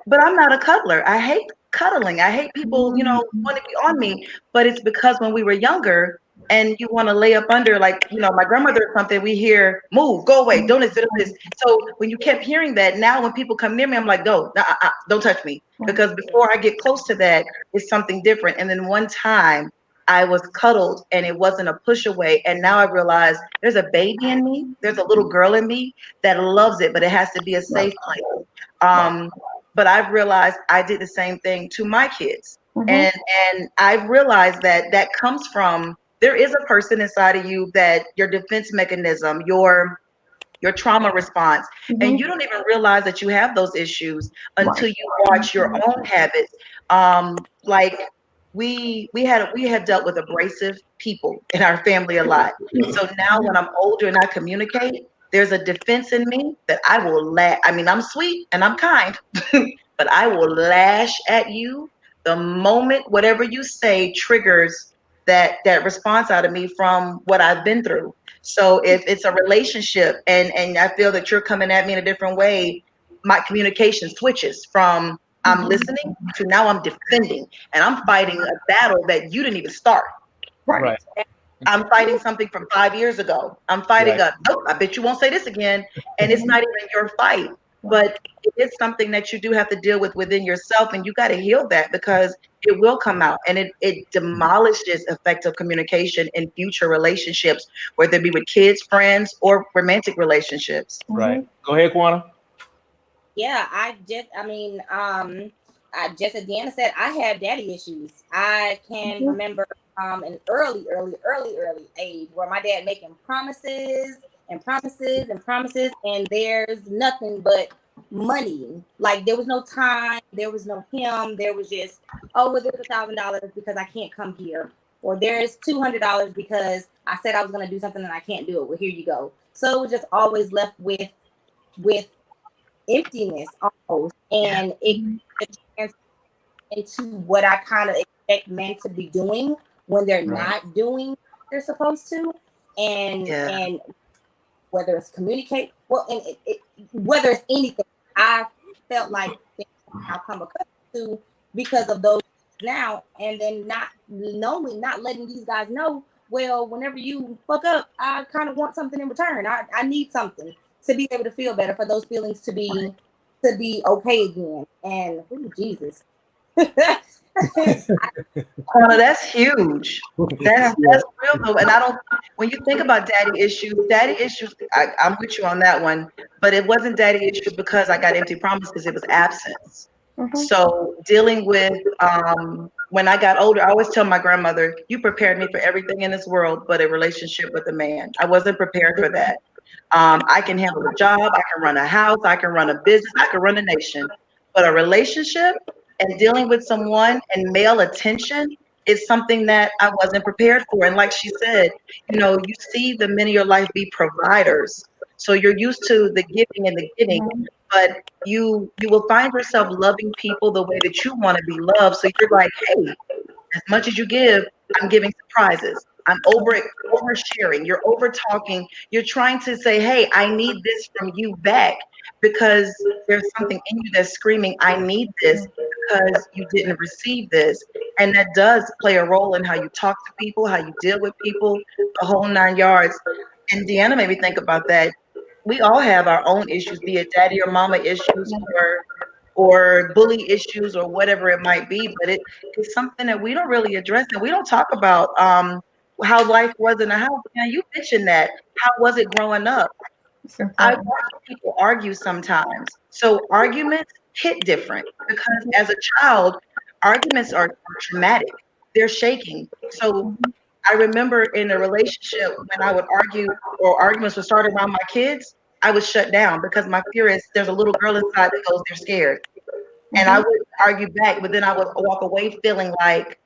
but I'm not a cuddler. I hate cuddling. I hate people, want to be on me. But it's because when we were younger, and you want to lay up under, like, my grandmother or something, we hear, move, go away, don't do this. So when you kept hearing that, now when people come near me, I'm like, no, don't touch me. Because before I get close to that, it's something different. And then one time I was cuddled and it wasn't a push away. And now I realize there's a baby in me. There's a little girl in me that loves it, but it has to be a safe place. But I've realized I did the same thing to my kids. And I've realized that comes from, there is a person inside of you that your defense mechanism, your trauma response, and you don't even realize that you have those issues until you watch your own habits. Like we had dealt with abrasive people in our family a lot. So now when I'm older and I communicate, there's a defense in me that I will I'm sweet and I'm kind, but I will lash at you the moment whatever you say triggers that response out of me from what I've been through. So if it's a relationship and I feel that you're coming at me in a different way, my communication switches from I'm listening to now I'm defending, and I'm fighting a battle that you didn't even start. Right. I'm fighting something from 5 years ago. I'm fighting nope, I bet you won't say this again. And it's not even your fight, but it is something that you do have to deal with within yourself, and you got to heal that because it will come out, and it demolishes effective communication in future relationships, whether it be with kids, friends, or romantic relationships. Right. Go ahead, Kwana. Yeah, just as Deanna said, I have daddy issues. I can remember an early age where my dad making promises and promises and promises, and there's nothing but money. Like there was no time, there was no him. There was just, oh, well, there's $1,000 because I can't come here, or there's $200 because I said I was going to do something and I can't do it. Well, here you go. So it was just always left with emptiness almost, and it transfers into what I kind of expect men to be doing when they're not doing what they're supposed to, and whether it's communicate, well, and whether it's anything, I felt like I'll come accustomed to because of those now, and then not letting these guys know, well, whenever you fuck up, I kind of want something in return. I need something to be able to feel better, for those feelings to be okay again. And Jesus. That's huge. That's real though. And I don't, when you think about daddy issues, I'm with you on that one. But it wasn't daddy issues because I got empty promises. It was absence. So dealing with when I got older, I always tell my grandmother, "You prepared me for everything in this world, but a relationship with a man. I wasn't prepared for that. I can handle a job, I can run a house, I can run a business, I can run a nation, but a relationship and dealing with someone and male attention is something that I wasn't prepared for." And like she said, you see the men of your life be providers. So you're used to the giving and the getting, but you will find yourself loving people the way that you want to be loved. So you're like, hey, as much as you give, I'm giving surprises. I'm oversharing. You're over talking. You're trying to say, hey, I need this from you back, because there's something in you that's screaming, I need this, because you didn't receive this. And that does play a role in how you talk to people, how you deal with people, the whole 9 yards. And Deanna made me think about that. We all have our own issues, be it daddy or mama issues, or bully issues, or whatever it might be, but it's something that we don't really address, and we don't talk about how life was in the house. Now, you mentioned that. How was it growing up? I watch people argue sometimes. So arguments hit different, because as a child, arguments are traumatic. They're shaking. So I remember in a relationship, when I would argue or arguments would start around my kids, I would shut down, because my fear is there's a little girl inside that goes, they're scared. And I would argue back, but then I would walk away feeling like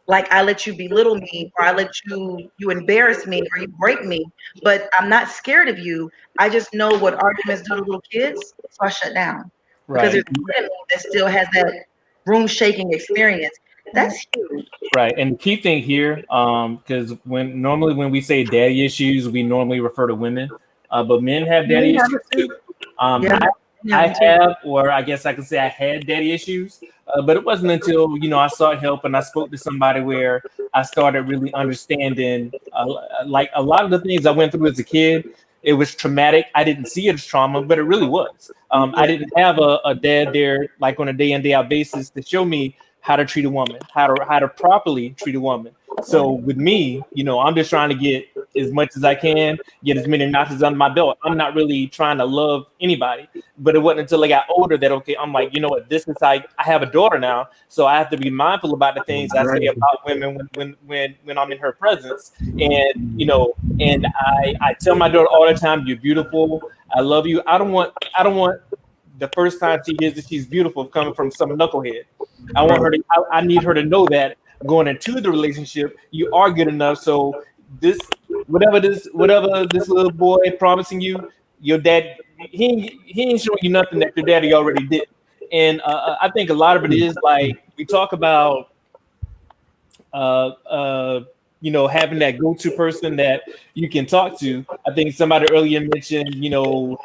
I let you belittle me, or I let you embarrass me, or you break me. But I'm not scared of you. I just know what arguments do to little kids, so I shut down. Because there's a kid in me that still has that room shaking experience. That's huge. Right. And the key thing here, because when we say daddy issues, we normally refer to women, but men have daddy issues too. I have, or I guess I could say I had daddy issues, but it wasn't until I sought help and I spoke to somebody where I started really understanding, like a lot of the things I went through as a kid. It was traumatic. I didn't see it as trauma, but it really was. I didn't have a dad there, like on a day in, day out basis, to show me how to treat a woman, how to properly treat a woman. So with me, I'm just trying to get as much as I can, get as many notches under my belt. I'm not really trying to love anybody. But it wasn't until I got older that, okay, I'm like, you know what, this is how I have a daughter now. So I have to be mindful about the things I say about women when I'm in her presence. And, and I tell my daughter all the time, you're beautiful. I love you. I don't want the first time she hears that she's beautiful coming from some knucklehead. I want her to, I need her to know that going into the relationship, you are good enough. So whatever this little boy promising you, your dad, he ain't showing you nothing that your daddy already did. And I think a lot of it is like we talk about having that go-to person that you can talk to. I think somebody earlier mentioned,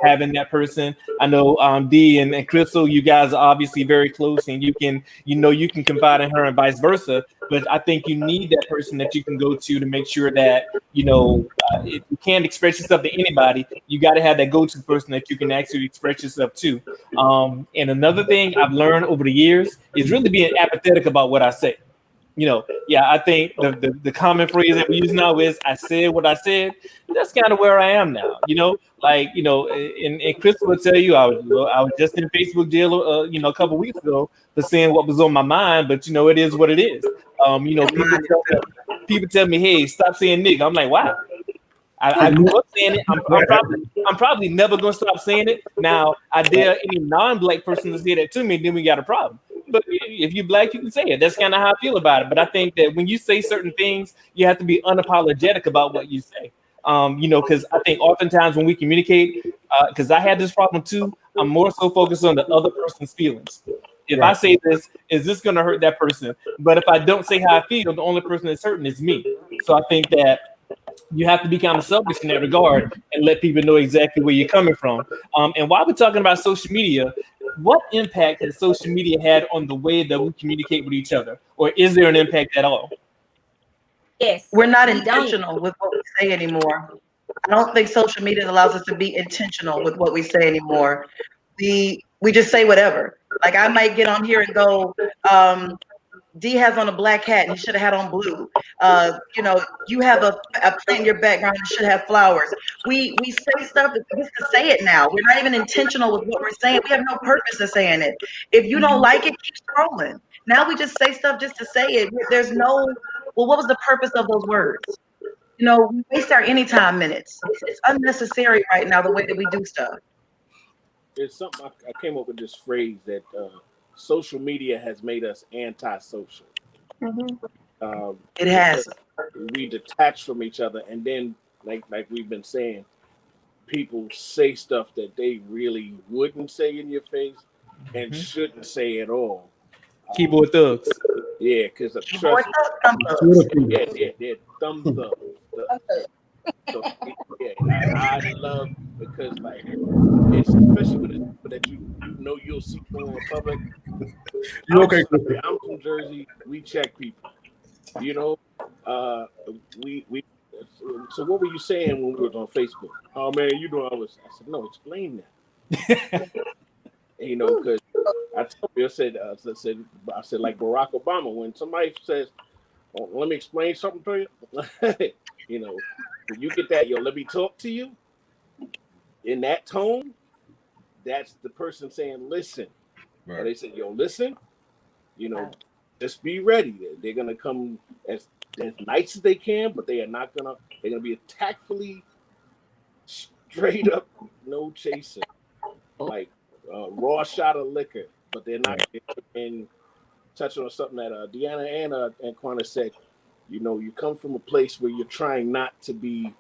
having that person. I know Dee and Crystal, you guys are obviously very close, and you can confide in her and vice versa. But I think you need that person that you can go to make sure that, if you can't express yourself to anybody, you got to have that go-to person that you can actually express yourself to. And another thing I've learned over the years is really being apathetic about what I say. I think the common phrase that we use now is I said what I said. That's kind of where I am now. And Crystal will tell you I was just in Facebook jail a couple weeks ago for saying what was on my mind, but it is what it is. People tell me, hey, stop saying nigga. I'm like, why? I grew up saying it. I'm probably never gonna stop saying it. Now, I dare any non-black person to say that to me, then we got a problem. But if you're black, you can say it. That's kind of how I feel about it. But I think that when you say certain things, you have to be unapologetic about what you say. Because I think oftentimes when we communicate, because I had this problem too, I'm more so focused on the other person's feelings. If I say this, is this going to hurt that person? But if I don't say how I feel, the only person that's hurting is me. So I think that you have to be kind of selfish in that regard and let people know exactly where you're coming from. And while we're talking about social media, what impact has social media had on the way that we communicate with each other? Or is there an impact at all? Yes. We're not intentional with what we say anymore. I don't think social media allows us to be intentional with what we say anymore. We just say whatever. Like I might get on here and go, D has on a black hat and he should have had on blue. You have a plant in your background, you should have flowers. We say stuff just to say it now. We're not even intentional with what we're saying. We have no purpose of saying it. If you don't like it, keep scrolling. Now we just say stuff just to say it. There's no, well, what was the purpose of those words? We waste our anytime minutes. It's unnecessary right now, the way that we do stuff. It's something I came up with this phrase that social media has made us antisocial. It has. We detach from each other, and then like we've been saying, people say stuff that they really wouldn't say in your face and shouldn't say at all. Keyboard thugs. Yeah, because Keyboard thugs. Yeah, thumb thugs. So I love because like it's especially with people that you know you'll see somewhere in public. I'm from Jersey. We check people. We. So what were you saying when we were on Facebook? Oh man, you know I said no. Explain that. Because I told you I said like Barack Obama when somebody says, oh, "Let me explain something to you." When you get that, let me talk to you in that tone. That's the person saying, "Listen." Right. And they said, listen. Just be ready. They're gonna come as nice as they can, but they're gonna be tactfully straight up, no chaser, like raw shot of liquor. But they're not. And touching on something that Deanna and Quana said, you come from a place where you're trying not to be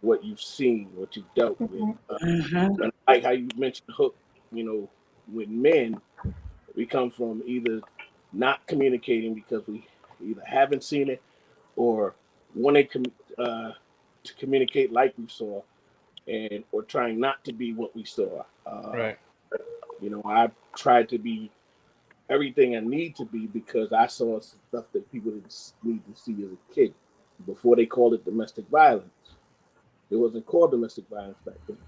what you've seen, what you've dealt with. And like how you mentioned Hook, with men, we come from either not communicating because we either haven't seen it or wanting to communicate like we saw, or trying not to be what we saw. Right. I tried to be everything I need to be because I saw stuff that people didn't need to see as a kid. Before they called it domestic violence, it wasn't called domestic violence back then.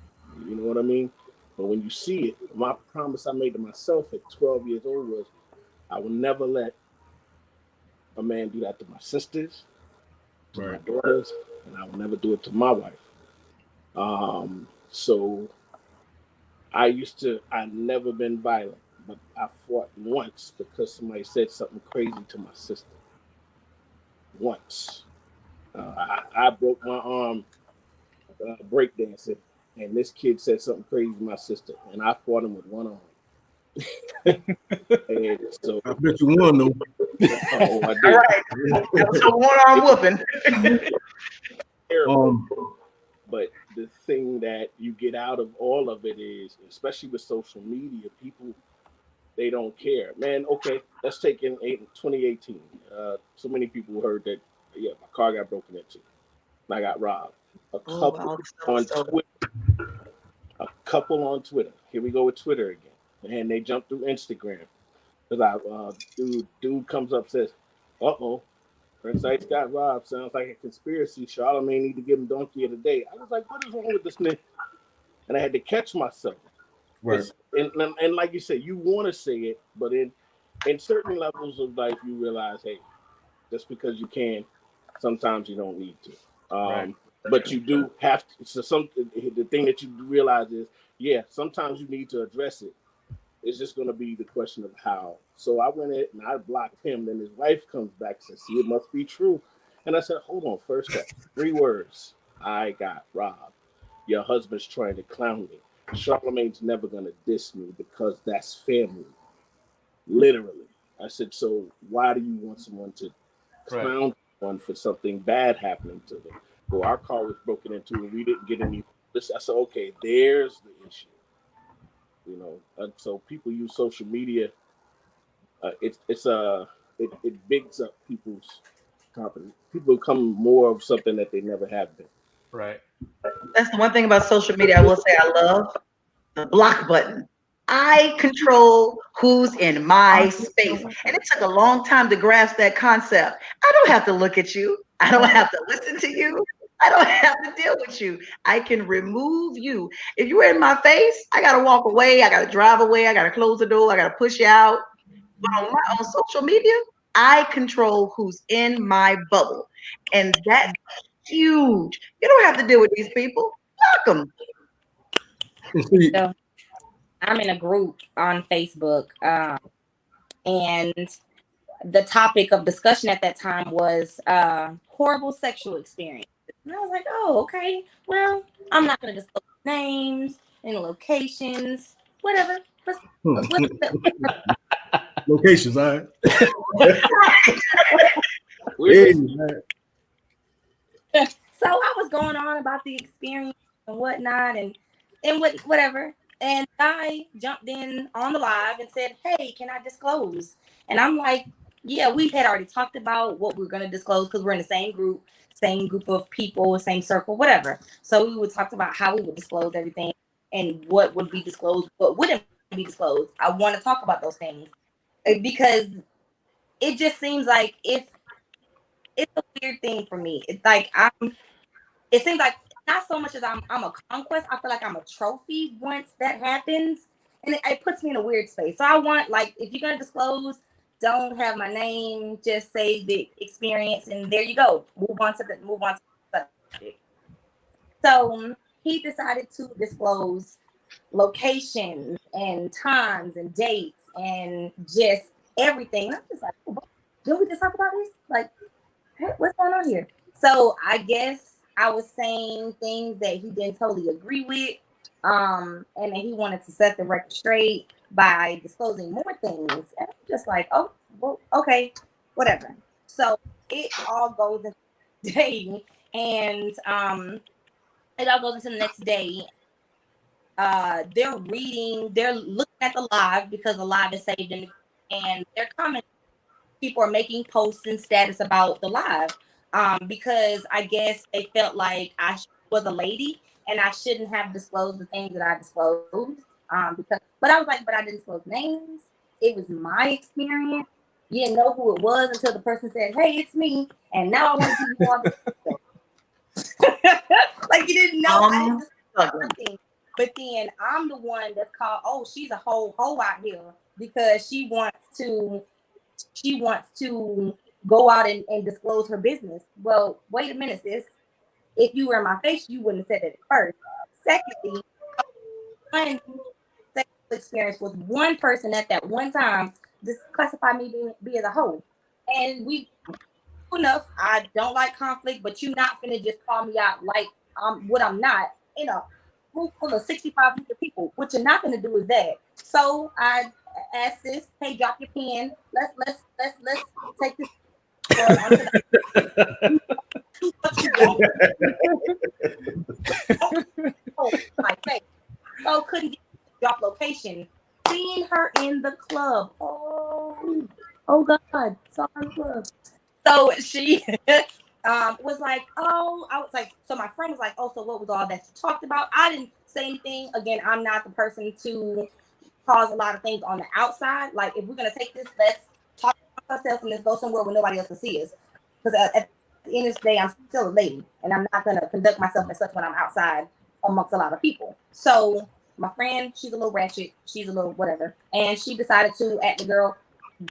You know what I mean? But when you see it, my promise I made to myself at 12 years old was I will never let a man do that to my sisters, to my daughters, and I will never do it to my wife. So I've never been violent, but I fought once because somebody said something crazy to my sister. Once. I broke my arm breakdancing, and this kid said something crazy to my sister, and I fought him with one arm. And so I bet you won though. Oh, I did. All right. That was a one-arm whooping. But the thing that you get out of all of it is, especially with social media, people, they don't care. Man, okay, let's take in 2018. So many people heard that, my car got broken into. I got robbed. A couple on Twitter. Here we go with Twitter again. And they jump through Instagram. Because dude comes up says, uh-oh, Prince Ice got robbed. Sounds like a conspiracy. Charlamagne need to give him Donkey of the Day. I was like, what is wrong with this nigga? And I had to catch myself. Right. And like you said, you want to say it, but in certain levels of life, you realize, hey, just because you can, sometimes you don't need to. Right. But you do have to. So the thing that you realize is, sometimes you need to address it. It's just going to be the question of how. So I went in and I blocked him. Then his wife comes back and says, see, it must be true. And I said, hold on, first up, 3 words. I got robbed. Your husband's trying to clown me. Charlemagne's never gonna diss me because that's family. Literally. I said, so why do you want someone to Right. clown someone for something bad happening to them? Well, our car was broken into and we didn't get any. I said, okay, there's the issue. You know, and so people use social media. It bigs up people's confidence. People become more of something that they never have been. Right. That's the one thing about social media I will say I love, the block button. I control who's in my space. And it took a long time to grasp that concept. I don't have to look at you. I don't have to listen to you. I don't have to deal with you. I can remove you. If you're in my face, I got to walk away. I got to drive away. I got to close the door. I got to push you out. But on social media, I control who's in my bubble. And that's huge. You don't have to deal with these people. Block them. And see, So I'm in a group on Facebook, and the topic of discussion at that time was horrible sexual experience. And I was like, oh, okay. Well, I'm not going to disclose names and locations, whatever. locations, all right. Where's Hey, So I was going on about the experience and whatnot, and whatever. And I jumped in on the live and said, "Hey, can I disclose?" And I'm like, "Yeah, we had already talked about what we are going to disclose because we're in the same group of people, same circle, whatever." So we would talk about how we would disclose everything and what would be disclosed, what wouldn't be disclosed. I want to talk about those things because it just seems like if it's a weird thing for me. It's like it seems like not so much as I'm a conquest. I feel like I'm a trophy once that happens, and it puts me in a weird space. So I want, like, if you're gonna disclose, don't have my name. Just say the experience, and there you go. Move on to the subject. So he decided to disclose locations and times and dates and just everything. And I'm just like, oh, did we just talk about this? Like, hey, what's going on here? So I guess I was saying things that he didn't totally agree with. And then he wanted to set the record straight by disclosing more things. And I'm just like, oh, well, okay, whatever. So it all goes into the day, and it all goes into the next day. They're looking at the live because the live is saved in the, and they're commenting. People are making posts and status about the live, because I guess they felt like I was a lady and I shouldn't have disclosed the things that I disclosed. But I was like, but I didn't disclose names. It was my experience. You didn't know who it was until the person said, "Hey, it's me," and now I want to give you all the like you didn't know. I didn't disclose nothing. But then I'm the one that's called, oh, she's a whole hoe out here because she wants to go out and disclose her business. Well, wait a minute, sis. If you were in my face, you wouldn't have said it at first. Secondly, one sexual experience with one person at that one time, this classified me be as a hoe. And we enough, I don't like conflict, but you not finna just call me out like I'm what I'm not in a group full of 6,500 people. What you're not gonna do is that. So I asked this, hey, drop your pen. Let's take this onto what you don't my face. So couldn't get drop location. Seeing her in the club. Oh God, saw her in the club. So she was like, oh, I was like, so my friend was like, oh, so what was all that you talked about? I didn't say anything. Again, I'm not the person to cause a lot of things on the outside. Like, if we're going to take this, let's talk about ourselves and let's go somewhere where nobody else can see us. Because at the end of the day, I'm still a lady and I'm not going to conduct myself as such when I'm outside amongst a lot of people. So my friend, she's a little ratchet. She's a little whatever. And she decided to ask the girl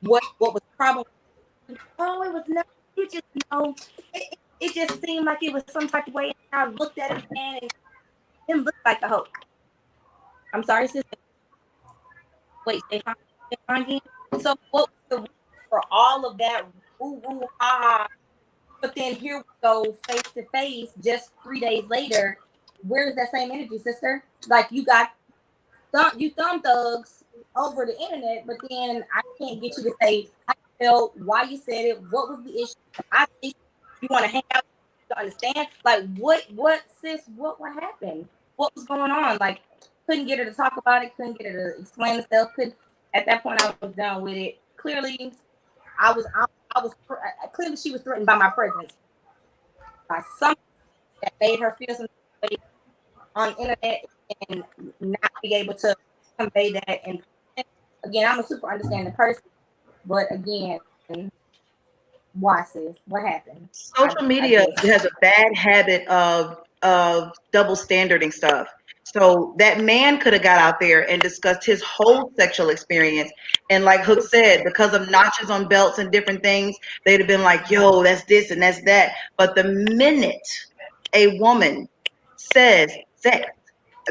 what was the problem. Oh, it was nothing. You just it just seemed like it was some type of way. And I looked at it and it didn't look like a hoe. I'm sorry, sister. Wait, stay fine again. So what was the reason for all of that woo woo ha ha But then here we go face to face just 3 days later. Where's that same energy, sister? Like you got thumb thugs over the internet, but then I can't get you to say how you felt, why you said it, what was the issue. I think you want to hang out to understand. Like what sis, what happened? What was going on? Like couldn't get her to talk about it, couldn't get her to explain herself. At that point I was done with it. Clearly clearly she was threatened by my presence, by something that made her feel some way on the internet and not be able to convey that in person. Again, I'm a super understanding person, but again, why, sis? What happened? Social media has a bad habit of double standarding stuff. So that man could have got out there and discussed his whole sexual experience. And like Hook said, because of notches on belts and different things, they'd have been like, yo, that's this and that's that. But the minute a woman says sex,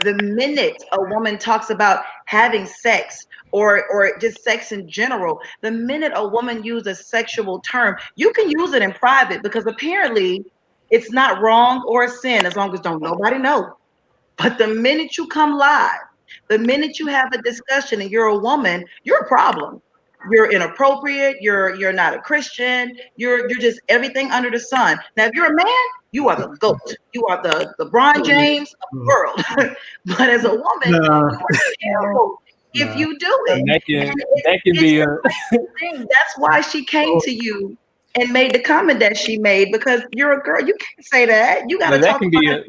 the minute a woman talks about having sex or just sex in general, the minute a woman uses a sexual term, you can use it in private because apparently it's not wrong or a sin as long as don't nobody know. But the minute you come live, the minute you have a discussion and you're a woman, you're a problem. You're inappropriate. You're not a Christian. You're just everything under the sun. Now, if you're a man, you are the GOAT. You are the LeBron James of the world. But as a woman, you are careful if you do it. That can be a That's why she came to you and made the comment that she made, because you're a girl. You can't say that. You got to talk about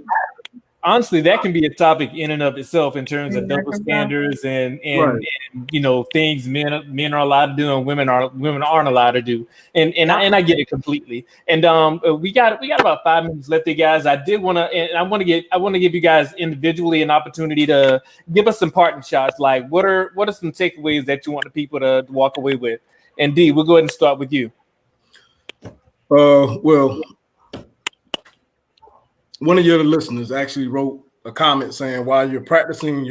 honestly, that can be a topic in and of itself in terms of double standards and you know, things men are allowed to do and women aren't allowed to do. And I get it completely. And we got about 5 minutes left there, guys. I want to give you guys individually an opportunity to give us some parting shots. Like what are some takeaways that you want the people to walk away with? And D, we'll go ahead and start with you. Well, one of your listeners actually wrote a comment saying while you're protecting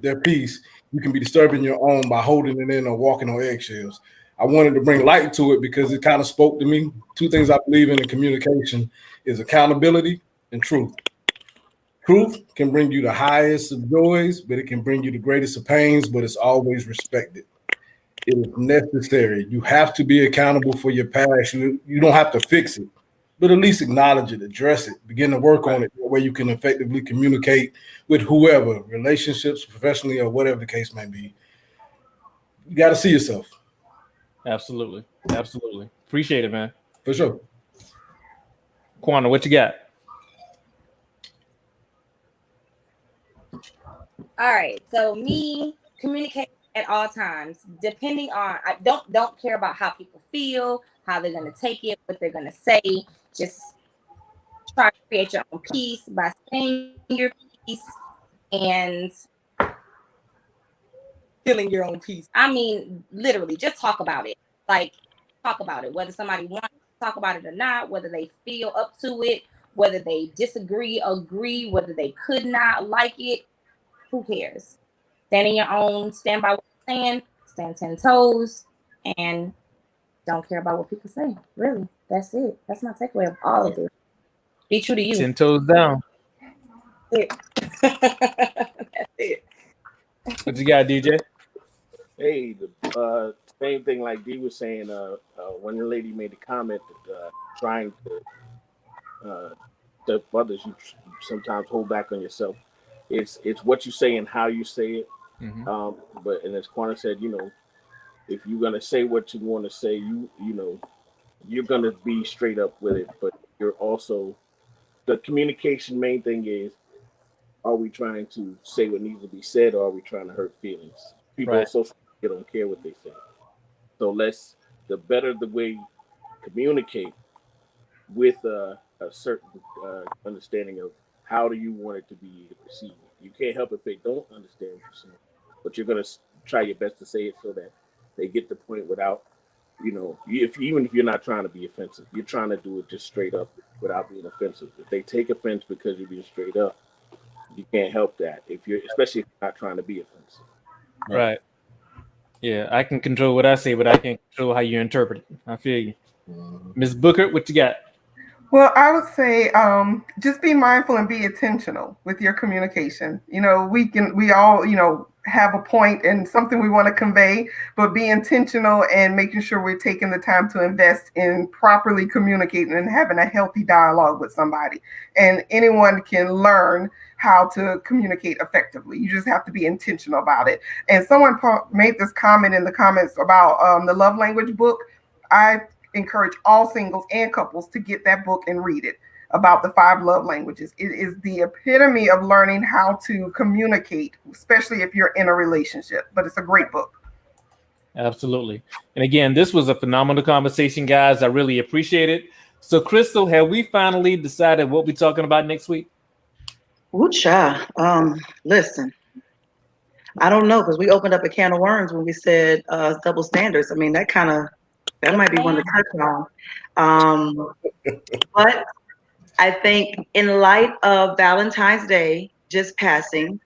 their peace, you can be disturbing your own by holding it in or walking on eggshells. I wanted to bring light to it because it kind of spoke to me. Two things I believe in communication is accountability and truth. Truth can bring you the highest of joys, but it can bring you the greatest of pains, but it's always respected. It is necessary. You have to be accountable for your past. You don't have to fix it, but at least acknowledge it, address it, begin to work on it, where you can effectively communicate with whoever, relationships, professionally, or whatever the case may be. You got to see yourself. Absolutely. Appreciate it, man. For sure. Quana, what you got? All right. So me, communicate at all times, depending on, I don't care about how people feel, how they're going to take it, what they're going to say. Just try to create your own peace by saying your piece and feeling your own peace. I mean, literally, just talk about it. Like, talk about it. Whether somebody wants to talk about it or not, whether they feel up to it, whether they disagree, agree, whether they could not like it, who cares? Stand in your own, stand by what you're saying, stand 10 toes, and don't care about what people say. Really, that's it. That's my takeaway of all of it. Be true to you. 10 toes down. That's it. What you got, DJ? Hey, the same thing like D was saying. When the lady made the comment that trying to others, you sometimes hold back on yourself. It's what you say and how you say it. Mm-hmm. But as Quana said, if you're gonna say what you want to say, you're gonna be straight up with it. But you're also, the communication main thing is, are we trying to say what needs to be said, or are we trying to hurt feelings? People on social media don't care what they say. So the better the way you communicate with a certain understanding of how do you want it to be received. You can't help if they don't understand what you're saying, but you're going to try your best to say it so that they get the point without, even if you're not trying to be offensive, you're trying to do it just straight up without being offensive. If they take offense because you're being straight up, you can't help that. Especially if you're not trying to be offensive. Right. Yeah, I can control what I say, but I can't control how you interpret it. I feel you. Ms. Booker, what you got? Well, I would say just be mindful and be intentional with your communication. We all, have a point and something we want to convey, but be intentional and making sure we're taking the time to invest in properly communicating and having a healthy dialogue with somebody. And anyone can learn how to communicate effectively. You just have to be intentional about it. And someone made this comment in the comments about the love language book. I encourage all singles and couples to get that book and read it about the 5 love languages. It is the epitome of learning how to communicate, especially if you're in a relationship. But it's a great book. Absolutely. And again, this was a phenomenal conversation, guys. I really appreciate it. So, Crystal, have we finally decided what we're talking about next week? Ooh, child. Listen, I don't know, because we opened up a can of worms when we said double standards. I mean, that might be one to touch on. But I think in light of Valentine's Day just passing,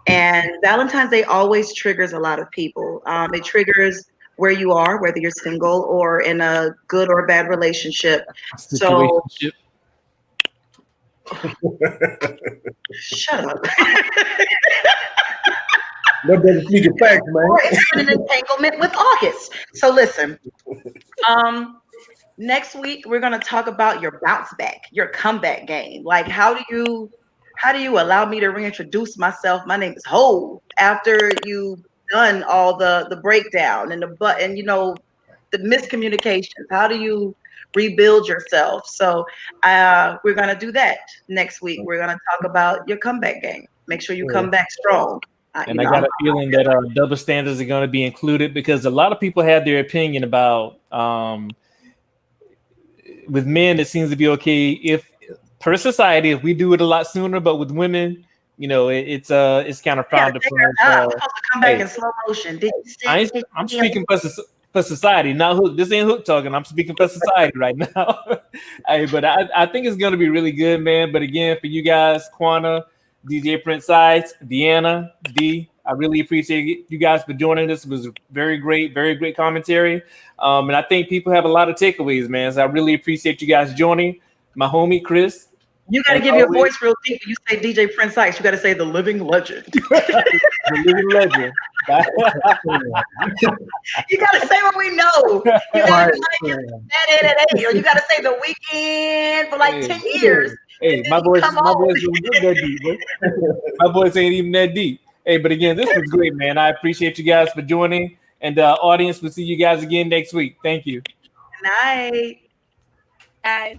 and Valentine's Day always triggers a lot of people. It triggers where you are, whether you're single or in a good or bad relationship. So shut up. Nobody speaking facts, man. It's been an entanglement with August. So listen. Next week we're gonna talk about your bounce back, your comeback game. Like, how do you allow me to reintroduce myself? My name is Ho. After you've done all the breakdown and the miscommunications, how do you rebuild yourself? So we're gonna do that next week. We're gonna talk about your comeback game. Make sure you come back strong. And I got a feeling that double standards are going to be included, because a lot of people have their opinion about with men, it seems to be okay if per society, if we do it a lot sooner, but with women, it's kind of frowned upon. Supposed to come back in slow motion. Did you see? I'm speaking for society, not Hook. This ain't Hook talking. I'm speaking for society right now. But I think it's going to be really good, man. But again, for you guys, Quana, DJ Prince Sides, Deanna, D, I really appreciate you guys for joining us. It was very great commentary. And I think people have a lot of takeaways, man. So I really appreciate you guys joining. My homie, Chris. You got to give your voice real deep. When you say DJ Prince Sykes, you got to say the living legend. The living legend. You got to say what we know. You got to say you got to say the weekend for like 10 years. Hey, my voice ain't that deep, bro. My voice ain't even that deep. Hey, but again, this was great, man. I appreciate you guys for joining. And audience, we'll see you guys again next week. Thank you. Good night. Bye.